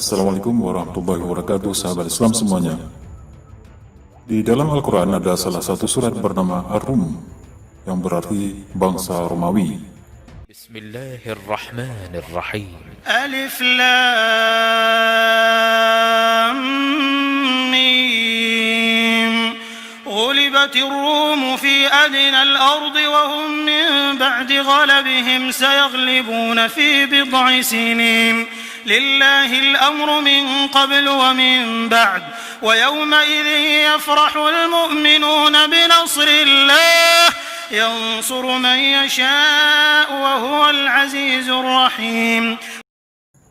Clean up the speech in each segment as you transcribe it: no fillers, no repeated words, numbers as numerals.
Assalamualaikum warahmatullahi wabarakatuh, sahabat Islam semuanya. Di dalam Al-Quran ada salah satu surat bernama Ar-Rum, yang berarti bangsa Romawi. Bismillahirrahmanirrahim. Alif Lam Mim. Ghulibatir Rum fi adna al-ardi wa hum min ba'di ghalabihim sayaghlibuna fi bid'i sinin. لله الأمر من قبل ومن بعد ويومئذ يفرح المؤمنون بنصر الله ينصر من يشاء وهو العزيز الرحيم.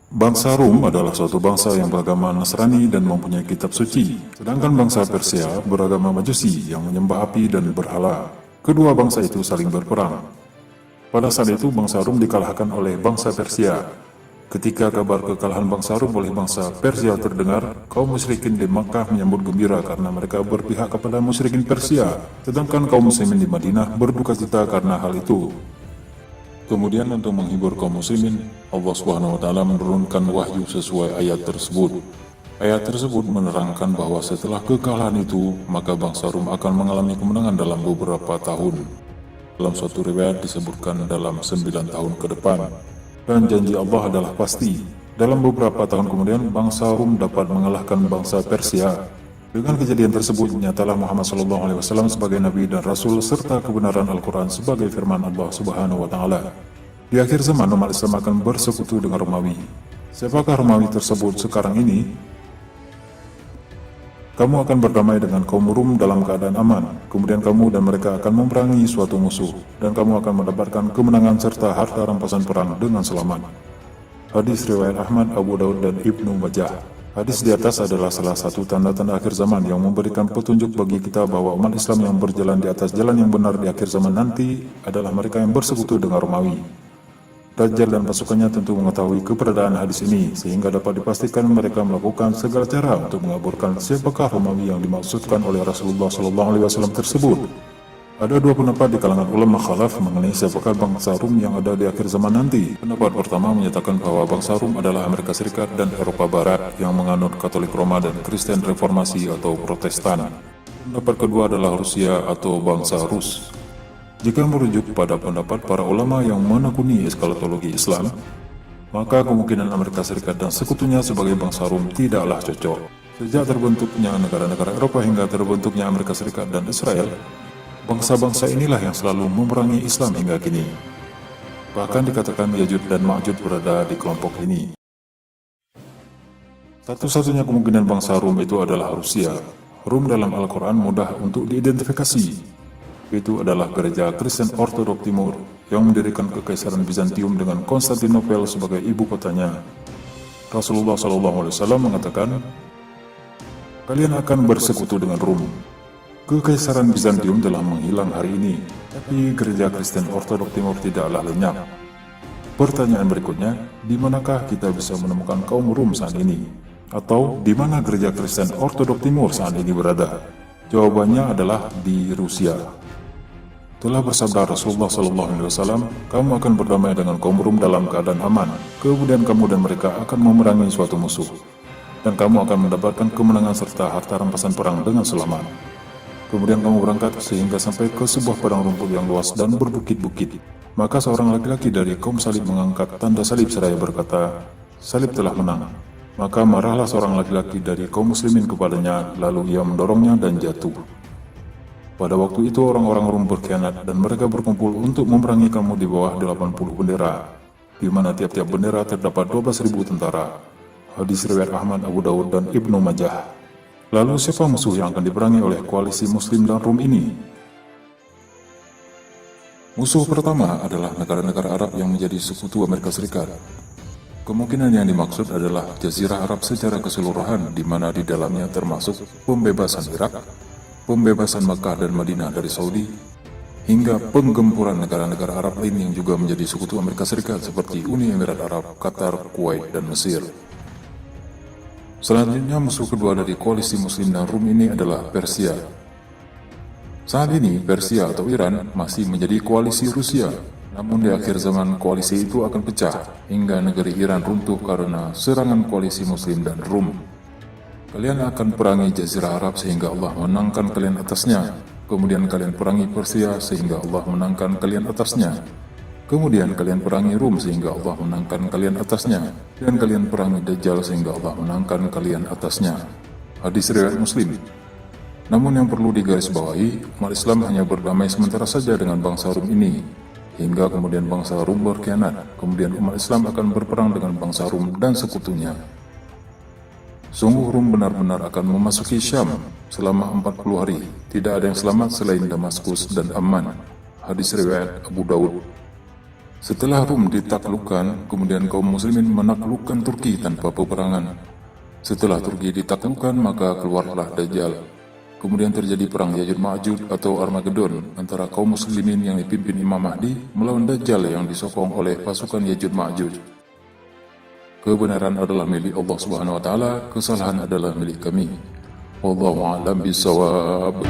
Bangsa Rum adalah suatu bangsa yang beragama Nasrani dan mempunyai kitab suci, sedangkan bangsa Persia beragama Majusi yang menyembah api dan berhala. Kedua bangsa itu saling berperang. Pada saat itu bangsa Rum dikalahkan oleh bangsa Persia. Ketika kabar kekalahan bangsa Rum oleh bangsa Persia terdengar, kaum musyrikin di Makkah menyambut gembira karena mereka berpihak kepada musyrikin Persia, sedangkan kaum muslimin di Madinah berduka cita karena hal itu. Kemudian untuk menghibur kaum muslimin, Allah Subhanahu wa taala menurunkan wahyu sesuai ayat tersebut. Ayat tersebut menerangkan bahwa setelah kekalahan itu, maka bangsa Rum akan mengalami kemenangan dalam beberapa tahun. Dalam suatu riwayat disebutkan dalam 9 tahun ke depan. Dan janji Allah adalah pasti. Dalam beberapa tahun kemudian, bangsa Rum dapat mengalahkan bangsa Persia. Dengan kejadian tersebut, nyatalah Muhammad SAW sebagai Nabi dan Rasul, serta kebenaran Al-Quran sebagai firman Allah Subhanahu wa Ta'ala. Di akhir zaman, umat Islam akan bersekutu dengan Romawi. Siapakah Romawi tersebut sekarang ini? Kamu akan berdamai dengan kaum Rum dalam keadaan aman. Kemudian kamu dan mereka akan memerangi suatu musuh, dan kamu akan mendapatkan kemenangan serta harta rampasan perang dengan selamat. Hadis riwayat Ahmad, Abu Daud, dan Ibnu Majah. Hadis di atas adalah salah satu tanda-tanda akhir zaman yang memberikan petunjuk bagi kita bahwa umat Islam yang berjalan di atas jalan yang benar di akhir zaman nanti adalah mereka yang bersekutu dengan Romawi. Dajjal dan pasukannya tentu mengetahui keberadaan hadis ini, sehingga dapat dipastikan mereka melakukan segala cara untuk mengaburkan siapakah Romawi yang dimaksudkan oleh Rasulullah SAW tersebut. Ada dua pendapat di kalangan ulama khalaf mengenai siapakah bangsa Rum yang ada di akhir zaman nanti. Pendapat pertama menyatakan bahwa bangsa Rum adalah Amerika Serikat dan Eropa Barat yang menganut Katolik Roma dan Kristen Reformasi atau Protestan. Pendapat kedua adalah Rusia atau bangsa Rus. Jika merujuk pada pendapat para ulama yang menekuni eskalatologi Islam, maka kemungkinan Amerika Serikat dan sekutunya sebagai bangsa Rum tidaklah cocok. Sejak terbentuknya negara-negara Eropa hingga terbentuknya Amerika Serikat dan Israel, bangsa-bangsa inilah yang selalu memerangi Islam hingga kini. Bahkan dikatakan Ya'juj dan Ma'juj berada di kelompok ini. Satu-satunya kemungkinan bangsa Rum itu adalah Rusia. Rum dalam Al-Quran mudah untuk diidentifikasi. Itu adalah gereja Kristen Ortodok Timur yang mendirikan kekaisaran Bizantium dengan Konstantinopel sebagai ibu kotanya. Rasulullah SAW mengatakan, kalian akan bersekutu dengan Rum. Kekaisaran Bizantium telah menghilang hari ini, tapi gereja Kristen Ortodok Timur tidaklah lenyap. Pertanyaan berikutnya, di manakah kita bisa menemukan kaum Rum saat ini? Atau di mana gereja Kristen Ortodok Timur saat ini berada? Jawabannya adalah di Rusia. Telah bersabda Rasulullah SAW, kamu akan berdamai dengan kaum Rum dalam keadaan aman. Kemudian kamu dan mereka akan memerangi suatu musuh, dan kamu akan mendapatkan kemenangan serta harta rampasan perang dengan selamat. Kemudian kamu berangkat sehingga sampai ke sebuah padang rumput yang luas dan berbukit-bukit. Maka seorang laki-laki dari kaum salib mengangkat tanda salib seraya berkata, salib telah menang. Maka marahlah seorang laki-laki dari kaum muslimin kepadanya, lalu ia mendorongnya dan jatuh. Pada waktu itu orang-orang Rum berkhianat dan mereka berkumpul untuk memerangi kamu di bawah 80 bendera, di mana tiap-tiap bendera terdapat 12.000 tentara. Hadis riwayat Ahmad, Abu Daud, dan Ibnu Majah. Lalu siapa musuh yang akan diperangi oleh koalisi Muslim dan Rum ini? Musuh pertama adalah negara-negara Arab yang menjadi sekutu Amerika Serikat. Kemungkinan yang dimaksud adalah Jazirah Arab secara keseluruhan, di mana di dalamnya termasuk pembebasan Irak, pembebasan Makkah dan Madinah dari Saudi, hingga penggempuran negara-negara Arab lain yang juga menjadi sekutu Amerika Serikat seperti Uni Emirat Arab, Qatar, Kuwait, dan Mesir. Selanjutnya musuh kedua dari koalisi Muslim dan Rum ini adalah Persia. Saat ini Persia atau Iran masih menjadi koalisi Rusia Namun di akhir zaman koalisi itu akan pecah hingga negeri Iran runtuh karena serangan koalisi Muslim dan Rum. Kalian akan perangi Jazirah Arab sehingga Allah menangkan kalian atasnya. Kemudian kalian perangi Persia sehingga Allah menangkan kalian atasnya. Kemudian kalian perangi Rum sehingga Allah menangkan kalian atasnya. Dan kalian perangi Dajjal sehingga Allah menangkan kalian atasnya. Hadis riwayat Muslim. Namun yang perlu digarisbawahi, umat Islam hanya berdamai sementara saja dengan bangsa Rum ini, hingga kemudian bangsa Rum berkhianat. Kemudian umat Islam akan berperang dengan bangsa Rum dan sekutunya. Sungguh Rum benar-benar akan memasuki Syam selama 40 hari. Tidak ada yang selamat selain Damaskus dan Amman. Hadis riwayat Abu Daud. Setelah Rum ditaklukkan, kemudian kaum muslimin menaklukkan Turki tanpa peperangan. Setelah Turki ditaklukkan, maka keluarlah Dajjal. Kemudian terjadi perang Ya'juj Ma'juj atau Armageddon antara kaum muslimin yang dipimpin Imam Mahdi melawan Dajjal yang disokong oleh pasukan Ya'juj Ma'juj. Kebenaran adalah milik Allah Subhanahu wa taala, kesalahan adalah milik kami. Wallahu a'lam bishawab.